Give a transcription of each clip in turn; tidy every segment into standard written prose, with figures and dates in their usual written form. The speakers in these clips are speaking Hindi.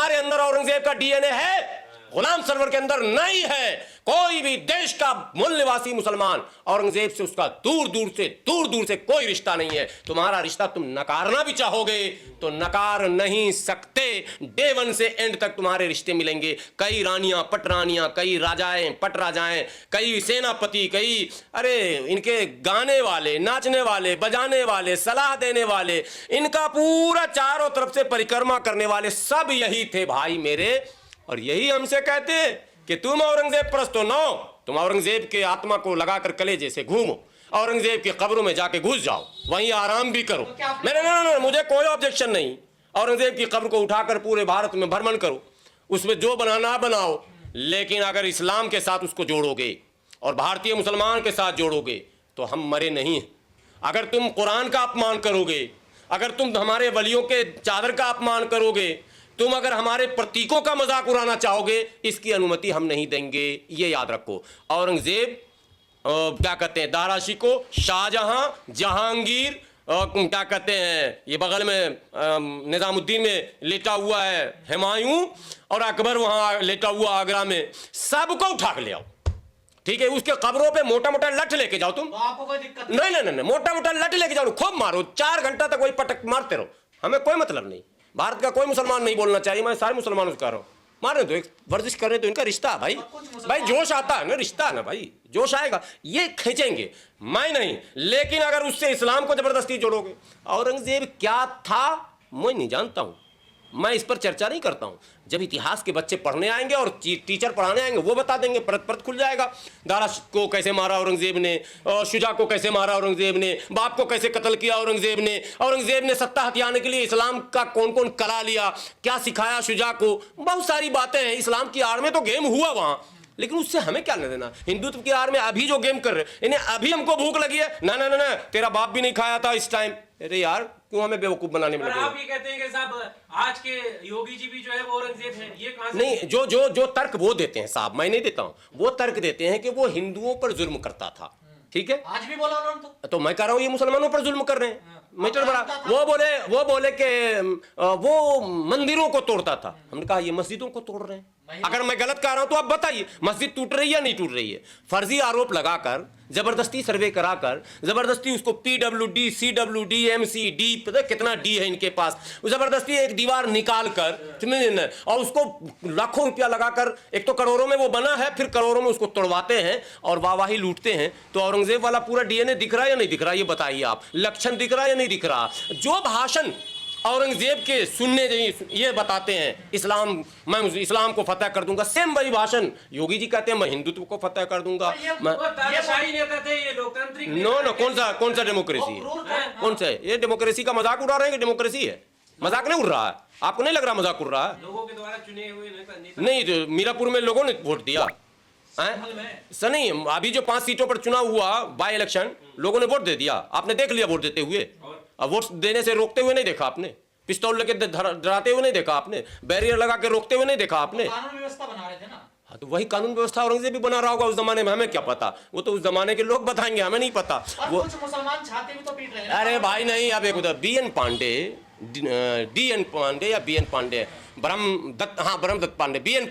तुम्हारे अंदर औरंगजेब का डीएनए है, गुलाम सरवर के अंदर नहीं है। कोई भी देश का मूल निवासी मुसलमान औरंगजेब से उसका दूर दूर से कोई रिश्ता नहीं है। तुम्हारा रिश्ता तुम नकारना भी चाहोगे तो नकार नहीं सकते। डे वन से एंड तक तुम्हारे रिश्ते मिलेंगे। कई रानियां पट रानियां, कई राजाएं पट राजाएं, कई सेनापति, कई अरे इनके गाने वाले, नाचने वाले, बजाने वाले, सलाह देने वाले, इनका पूरा चारों तरफ से परिक्रमा करने वाले सब यही थे भाई मेरे। और यही हमसे कहते कि तुम औरंगजेब परस्त हो। नो, तुम औरंगजेब के आत्मा को लगाकर कलेजे से घूमो, औरंगजेब की कब्रों में जाके घुस जाओ, वहीं आराम भी करो। नहीं, मुझे कोई ऑब्जेक्शन नहीं। औरंगजेब की कब्र को उठाकर पूरे भारत में भ्रमण करो, उसमें जो बनाना बनाओ, लेकिन अगर इस्लाम के साथ उसको जोड़ोगे और भारतीय मुसलमान के साथ जोड़ोगे तो हम मरे नहीं। अगर तुम कुरान का अपमान करोगे, अगर तुम हमारे वलियों के चादर का अपमान करोगे, तुम अगर हमारे प्रतीकों का मजाक उड़ाना चाहोगे, इसकी अनुमति हम नहीं देंगे, ये याद रखो। औरंगजेब क्या कहते हैं, दारा शिकोह, शाहजहां, जहांगीर, क्या कहते हैं ये बगल में निजामुद्दीन में लेटा हुआ है हुमायूं, और अकबर वहां लेटा हुआ आगरा में, सबको उठा के ले आओ, ठीक है। उसके कब्रों पे मोटा मोटा लठ लेके जाओ तुम, तो आपको कोई दिक्कत नहीं, मोटा मोटा लठ लेके जाओ, खूब मारो, 4 घंटा तक वही पटक मारते रहो, हमें कोई मतलब नहीं। भारत का कोई मुसलमान नहीं बोलना चाहिए, मैं सारे मुसलमानों से कह रहा हूँ, मारे तो एक वर्जिश कर रहे तो इनका रिश्ता है भाई, भाई जोश आता है ना, रिश्ता है ना भाई, जोश आएगा, ये खींचेंगे, मैं नहीं। लेकिन अगर उससे इस्लाम को जबरदस्ती जोड़ोगे, औरंगजेब क्या था मैं नहीं जानता हूँ, मैं इस पर चर्चा नहीं करता हूं। जब इतिहास के बच्चे पढ़ने आएंगे और टीचर पढ़ाने आएंगे, वो बता देंगे, परत खुल जाएगा। दारा को कैसे मारा औरंगजेब ने, शुजा को कैसे मारा औरंगजेब ने, बाप को कैसे कत्ल किया औरंगजेब ने सत्ता हथियाने के लिए इस्लाम का कौन कौन कला लिया, क्या सिखाया शुजा को, बहुत सारी बातें हैं। इस्लाम की आड़ में तो गेम हुआ वहां, लेकिन उससे हमें क्या लेना देना। हिंदुत्व की आड़ में अभी जो गेम कर रहे, इन्हें अभी हमको भूख लगी है, ना तेरा बाप भी नहीं खाया था इस टाइम। अरे यार क्यों हमें बेवकूफ बनाने में लगे। आप ये कहते हैं कि साहब आज के योगी जी भी जो है वो औरंगजेब है, ये कहां से? नहीं, जो तर्क वो देते हैं साहब, मैं नहीं देता हूं, वो तर्क देते हैं कि वो हिंदुओं पर जुल्म करता था, ठीक है। आज भी बोला उन्होंने तो मैं कह रहा हूं ये मुसलमानों पर जुल्म कर रहे हैं, मीटर बड़ा। वो बोले कि वो मंदिरों को तोड़ता था, हमने कहा ये मस्जिदों को तोड़ रहे हैं। अगर मैं गलत कह रहा हूं तो आप बताइए, मस्जिद टूट रही है या नहीं टूट रही है। फर्जी आरोप लगाकर, जबरदस्ती सर्वे कराकर, जबरदस्ती उसको PWD, CWD, MCD, पता कितना डी है इनके पास, जबरदस्ती एक दीवार निकाल कर और उसको लाखों रुपया लगाकर, एक तो करोड़ों में वो बना है, फिर करोड़ों में उसको तोड़वाते हैं और वाहवाही लूटते हैं। तो औरंगजेब वाला पूरा DNA दिख रहा है या नहीं दिख रहा, ये बताइए आप। लक्षण दिख रहा है या नहीं दिख रहा। जो भाषण औरंगजेब के सुनने ये बताते हैं मैं इस्लाम को फतह कर दूंगा, सेम वही भाषण योगी जी कहते हैं मैं हिंदुत्व को फतह कर दूंगा। तानाशाही नेता थे ये, लोकतांत्रिक नो, कौन सा डेमोक्रेसी है, कौन सा है ये? डेमोक्रेसी का मजाक उड़ा रहे हैं कि डेमोक्रेसी है? मजाक नहीं उड़ रहा है, आपको नहीं लग रहा मजाक उड़ रहा है? लोगों के द्वारा चुने हुए नेता नहीं, तो मीरापुर में लोगों ने वोट दिया सर, नहीं अभी जो 5 सीटों पर चुनाव हुआ बाय इलेक्शन, लोगों ने वोट दे दिया, आपने देख लिया वोट देते हुए। अब वोट देने से रोकते हुए नहीं देखा आपने, पिस्तौल लेके डराते हुए नहीं देखा आपने, बैरियर लगा के रोकते हुए नहीं देखा आपने। कानून व्यवस्था बना रहे थे ना। हाँ, तो वही कानून व्यवस्था औरंगजेब भी बना रहा होगा उस जमाने में, हमें क्या पता, वो तो उस जमाने के लोग बताएंगे, हमें नहीं पता। वो कुछ मुसलमान छाते भी तो पीट रहे हैं। अरे भाई नहीं, अब एक उधर BN पांडे, DN पांडे या BN पांडे, ब्रह्मदत्त पांडे, BN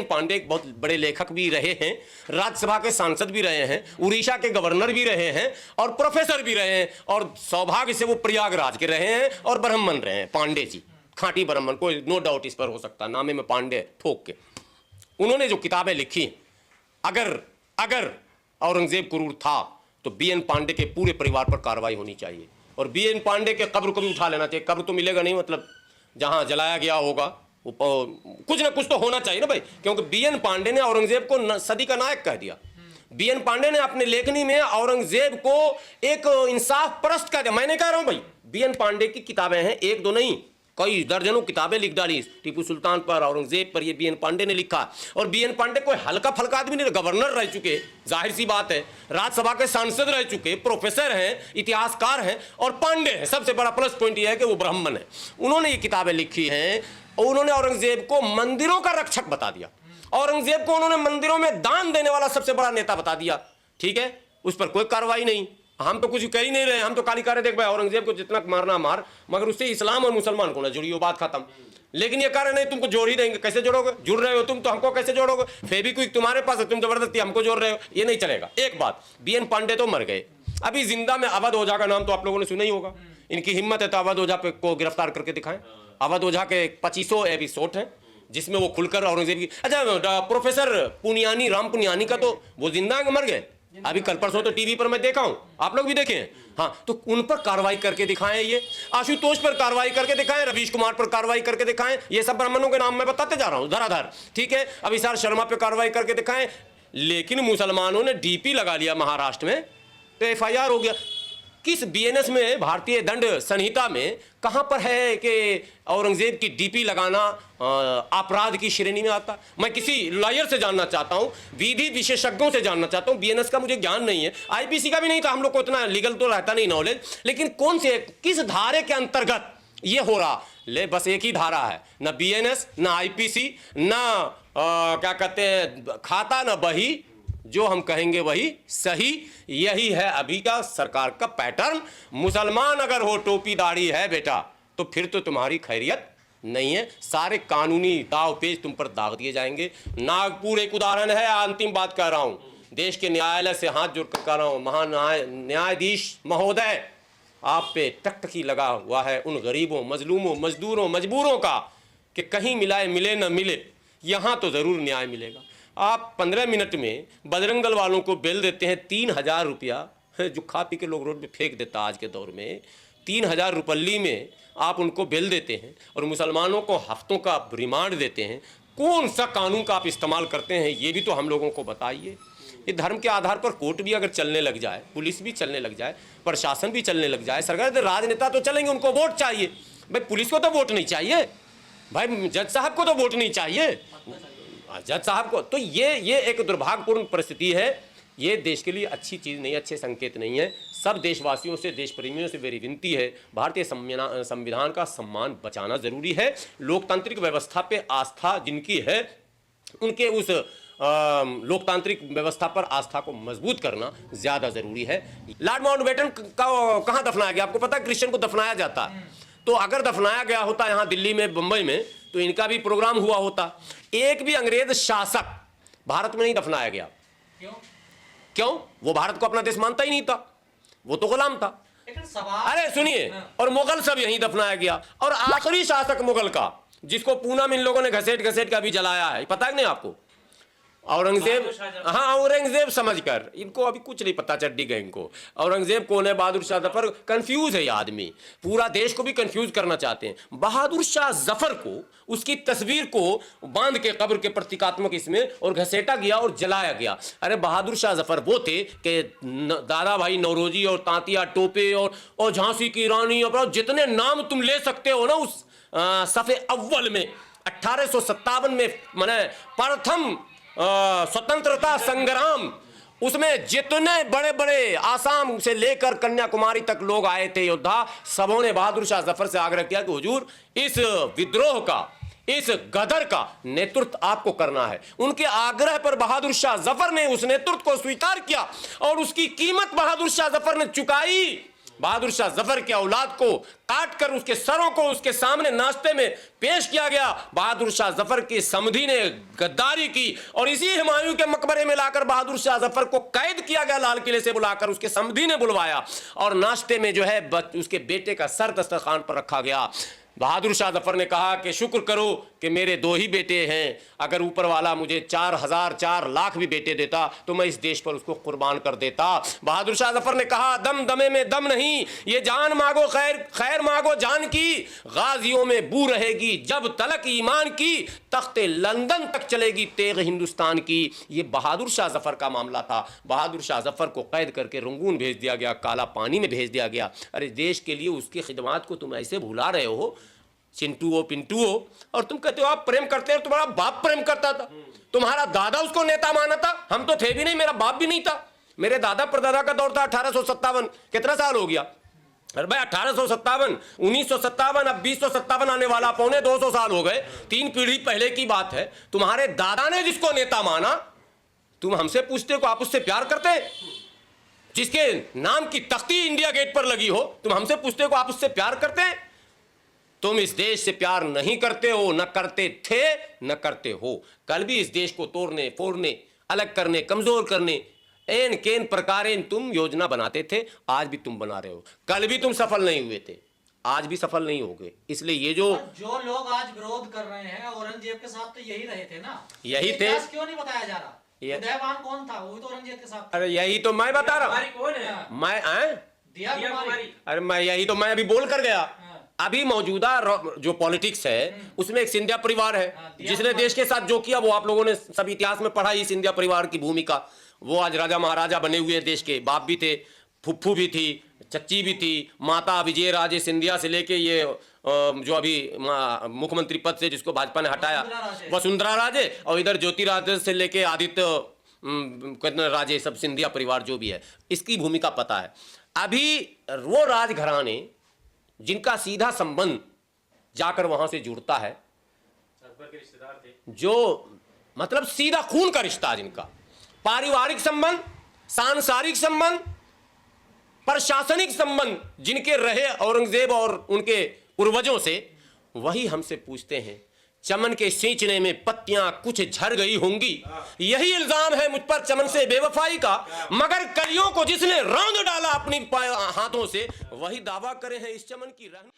पांडे एक बहुत बड़े लेखक भी रहे हैं, राज्यसभा के सांसद भी रहे हैं, उड़ीसा के गवर्नर भी रहे हैं और प्रोफेसर भी रहे हैं, और सौभाग्य से वो प्रयागराज के रहे हैं और ब्राह्मण रहे हैं। पांडे जी खांटी ब्राह्मण, कोई नो डाउट इस पर हो सकता है, नामे में पांडे ठोक के। उन्होंने जो किताबें लिखी, अगर औरंगजेब क्रूर था तो BN पांडे के पूरे परिवार पर कार्रवाई होनी चाहिए, और BN पांडे के कब्र को भी उठा लेना चाहिए। कब्र तो मिलेगा नहीं, मतलब जहां जलाया गया होगा वो कुछ ना कुछ तो होना चाहिए ना भाई, क्योंकि BN पांडे ने औरंगजेब को सदी का नायक कह दिया। BN पांडे ने अपने लेखनी में औरंगजेब को एक इंसाफ परस्त कह दिया। मैं नहीं कह रहा हूं भाई, BN पांडे की किताबें हैं, एक दो नहीं, कई दर्जनों किताबें लिख डाली टीपू सुल्तान पर, औरंगजेब पर, ये BN पांडे ने लिखा। और BN पांडे कोई हल्का फल्का आदमी नहीं, गवर्नर रह चुके, जाहिर सी बात है, राज्यसभा के सांसद रह चुके, प्रोफेसर हैं, इतिहासकार हैं और पांडे हैं। सबसे बड़ा प्लस पॉइंट यह है कि वो ब्राह्मण है। उन्होंने ये किताबें लिखी हैं और उन्होंने औरंगजेब को मंदिरों का रक्षक बता दिया, औरंगजेब को उन्होंने मंदिरों में दान देने वाला सबसे बड़ा नेता बता दिया, ठीक है। उस पर कोई कार्रवाई नहीं, हम तो कुछ कह ही नहीं रहे, हम तो काली कारे देख भाई औरंगजेब को जितना मारना मार, मगर उससे इस्लाम और मुसलमान को ना जुड़ी, वो बात खत्म। लेकिन ये कह रहे नहीं तुमको जोड़ ही देंगे, कैसे जोड़ोगे? जुड़ रहे हो तुम तो हमको कैसे जोड़ोगे? फेविक्विक तुम्हारे पास है, तुम जबरदस्ती हमको जोड़ रहे हो, ये नहीं चलेगा। एक बात, बीएन पांडे तो मर गए, अभी जिंदा में अवध ओझा का नाम तो आप लोगों ने सुना ही होगा। इनकी हिम्मत है तो अवध ओझा को गिरफ्तार करके दिखाएं। अवध ओझा के 2500 एपिसोड हैं जिसमें वो खुलकर औरंगजेब की, अच्छा प्रोफेसर पुनियानी, राम पुनियानी का तो वो जिंदा है, मर गए अभी कल परसों तो टीवी पर मैं देखा हूं, आप लोग भी देखे हैं। हाँ, तो उन पर कार्रवाई करके दिखाएं, ये आशुतोष पर कार्रवाई करके दिखाएं, रवीश कुमार पर कार्रवाई करके दिखाएं, ये सब ब्राह्मणों के नाम मैं बताते जा रहा हूं धराधर, ठीक है। अभिसार शर्मा पे कार्रवाई करके दिखाएं। लेकिन मुसलमानों ने डीपी लगा लिया महाराष्ट्र में तो एफआईआर हो गया। किस बीएनएस में, भारतीय दंड संहिता में कहां पर है कि औरंगजेब की डीपी लगाना अपराध की श्रेणी में आता? मैं किसी लॉयर से जानना चाहता हूं, विधि विशेषज्ञों से जानना चाहता हूं। बीएनएस का मुझे ज्ञान नहीं है, आईपीसी का भी नहीं था, हम लोग को इतना लीगल तो रहता नहीं नॉलेज, लेकिन कौन से किस धारे के अंतर्गत ये हो रहा? ले बस एक ही धारा है, ना बीएनएस ना आईपीसी ना क्या कहते हैं खाता ना बही, जो हम कहेंगे वही सही। यही है अभी का सरकार का पैटर्न। मुसलमान अगर हो, टोपी दाढ़ी है बेटा, तो फिर तो तुम्हारी खैरियत नहीं है, सारे कानूनी दाव पेच तुम पर दाग दिए जाएंगे। नागपुर एक उदाहरण है, अंतिम बात कह रहा हूं, देश के न्यायालय से हाथ जोड़कर कह रहा हूं, न्यायाधीश महोदय, आप पे टकटकी लगा हुआ है उन गरीबों, मजलूमों, मजदूरों, मजबूरों का कि कहीं मिलाए मिले न मिले, यहां तो जरूर न्याय मिलेगा। आप 15 मिनट में बजरंग दल वालों को बेल देते हैं 3000 रुपया, जो खा पी के लोग रोड पे फेंक देता आज के दौर में, 3000 रुपल्ली में आप उनको बेल देते हैं और मुसलमानों को हफ्तों का रिमांड देते हैं। कौन सा कानून का आप इस्तेमाल करते हैं, ये भी तो हम लोगों को बताइए। ये धर्म के आधार पर कोर्ट भी अगर चलने लग जाए, पुलिस भी चलने लग जाए, प्रशासन भी चलने लग जाए, सरकार, तो राजनेता तो चलेंगे, उनको वोट चाहिए भाई, पुलिस को तो वोट नहीं चाहिए भाई, जज साहब को तो वोट नहीं चाहिए, जज साहब को। तो ये एक दुर्भाग्यपूर्ण परिस्थिति है, ये देश के लिए अच्छी चीज़ नहीं, अच्छे संकेत नहीं है। सब देशवासियों से, देश प्रेमियों से मेरी विनती है, भारतीय संविधान का सम्मान बचाना जरूरी है। लोकतांत्रिक व्यवस्था पे आस्था जिनकी है, उनके उस लोकतांत्रिक व्यवस्था पर आस्था को मजबूत करना ज्यादा जरूरी है। लॉर्ड माउंटबेटन का कहाँ दफनाया गया? आपको पता है क्रिश्चियन को दफनाया जाता है, तो अगर दफनाया गया होता यहाँ दिल्ली में, बंबई में, तो इनका भी प्रोग्राम हुआ होता। एक भी अंग्रेज शासक भारत में नहीं दफनाया गया। क्यों? वो भारत को अपना देश मानता ही नहीं था, वो तो गुलाम था। अरे सुनिए, और मुगल सब यहीं दफनाया गया। और आखिरी शासक मुगल का, जिसको पूना में इन लोगों ने घसेट घसेट के अभी जलाया है, पता है नहीं आपको? औरंगजेब। हाँ, औरंगजेब समझकर, इनको अभी कुछ नहीं पता चड्डी गैंग को। औरंगजेब कौन है? बहादुर शाह जफर। कंफ्यूज है ये आदमी, पूरा देश को भी कंफ्यूज करना चाहते हैं। बहादुर शाह जफर को, उसकी तस्वीर को बांध के कब्र के प्रतीकात्मक इसमें और घसेटा गया और जलाया गया। अरे बहादुर शाह जफर वो थे कि दादा भाई नौरोजी और तांतिया टोपे और झांसी की रानी और जितने नाम तुम ले सकते हो ना, उस सफ़े अव्वल में 1857 में मैंने प्रथम स्वतंत्रता संग्राम, उसमें जितने बड़े बड़े आसाम से लेकर कन्याकुमारी तक लोग आए थे योद्धा, सबों ने बहादुर शाह जफर से आग्रह किया कि हुजूर, इस विद्रोह का, इस गदर का नेतृत्व आपको करना है। उनके आग्रह पर बहादुर शाह जफर ने उस नेतृत्व को स्वीकार किया और उसकी कीमत बहादुर शाह जफर ने चुकाई। बहादुर शाह जफर के औलाद को काटकर उसके सरों को उसके सामने नाश्ते में पेश किया गया। बहादुर शाह जफर की समधी ने गद्दारी की और इसी हुमायूं के मकबरे में लाकर बहादुर शाह जफर को कैद किया गया, लाल किले से बुलाकर उसके समधी ने बुलवाया और नाश्ते में जो है उसके बेटे का सर दस्तरखान पर रखा गया। बहादुर शाह जफर ने कहा कि शुक्र करो कि मेरे 2 ही बेटे हैं, अगर ऊपर वाला मुझे 4000 4 लाख भी बेटे देता तो मैं इस देश पर उसको कुर्बान कर देता। बहादुर शाह जफर ने कहा, दम दमे में दम नहीं, ये जान मांगो खैर, खैर मांगो जान की, गाजियों में बू रहेगी जब तलक ईमान की, तख्ते लंदन तक चलेगी तेग हिंदुस्तान की। ये बहादुर शाह जफर का मामला था। बहादुर शाह जफर को कैद करके रंगून भेज दिया गया, काला पानी में भेज दिया गया। अरे देश के लिए उसकी खिदमत को तुम ऐसे भुला रहे हो, चिंटू हो पिंटू हो, और तुम कहते हो आप प्रेम करते हो। तुम्हारा बाप प्रेम करता था, तुम्हारा दादा उसको नेता माना था, हम तो थे भी नहीं, मेरा बाप भी नहीं था। मेरे दादा परदादा का दौर था 1857, कितना साल हो गया? अरे भाई 1857, 1957, अब 2057 आने वाला, 250 साल हो गए, 3 पीढ़ी पहले की बात है। तुम्हारे दादा ने जिसको नेता माना, तुम हमसे पूछते हो आप उससे प्यार करते? जिसके नाम की तख्ती इंडिया गेट पर लगी हो, तुम हमसे पूछते हो आप उससे प्यार करते हैं? तुम इस देश से प्यार नहीं करते हो, न करते थे, न करते हो। कल भी इस देश को तोड़ने फोड़ने, अलग करने, कमजोर करने, एन केन प्रकारेण तुम योजना बनाते थे। आज भी तुम बना रहे हो। कल भी तुम सफल नहीं हुए थे, आज भी सफल नहीं होगे। इसलिए ये जो लोग आज विरोध कर रहे हैं औरंगजेब के साथ तो यही रहे थे ना, यही थे। इतिहास क्यों नहीं बताया जा रहा? उदयवान कौन था? वो भी तो औरंगजेब के साथ। अरे यही तो मैं बता रहा कुमारी हूँ। कौन है? मैं दिया दिया कुमारी। कुमारी। अरे मैं यही तो मैं अभी बोल कर गया। अभी मौजूदा जो पॉलिटिक्स है उसमें एक सिंधिया परिवार है दिया जिसने कुमारी। देश के साथ जो किया वो आप लोगों ने सब इतिहास में पढ़ा ही। सिंधिया परिवार की भूमिका, वो आज राजा महाराजा बने हुए हैं देश के। बाप भी थे, फुफ्फू भी थी, चच्ची भी थी, माता विजय राजे सिंधिया से लेके ये जो अभी मुख्यमंत्री पद से जिसको भाजपा ने हटाया वसुंधरा राजे, और इधर ज्योतिरादित्य से लेके आदित्य राजे, सब सिंधिया परिवार जो भी है, इसकी भूमिका पता है। अभी वो राजघराने जिनका सीधा संबंध जाकर वहां से जुड़ता है, अकबर के रिश्तेदार थे, जो मतलब सीधा खून का रिश्ता जिनका, पारिवारिक संबंध, सांसारिक संबंध, प्रशासनिक संबंध जिनके रहे औरंगजेब और उनके पूर्वजों से, वही हमसे पूछते हैं चमन के सींचने में पत्तियां कुछ झड़ गई होंगी। यही इल्जाम है मुझ पर चमन से बेवफाई का, मगर कलियों को जिसने रौंद डाला अपनी हाथों से, वही दावा करे हैं इस चमन की रहन।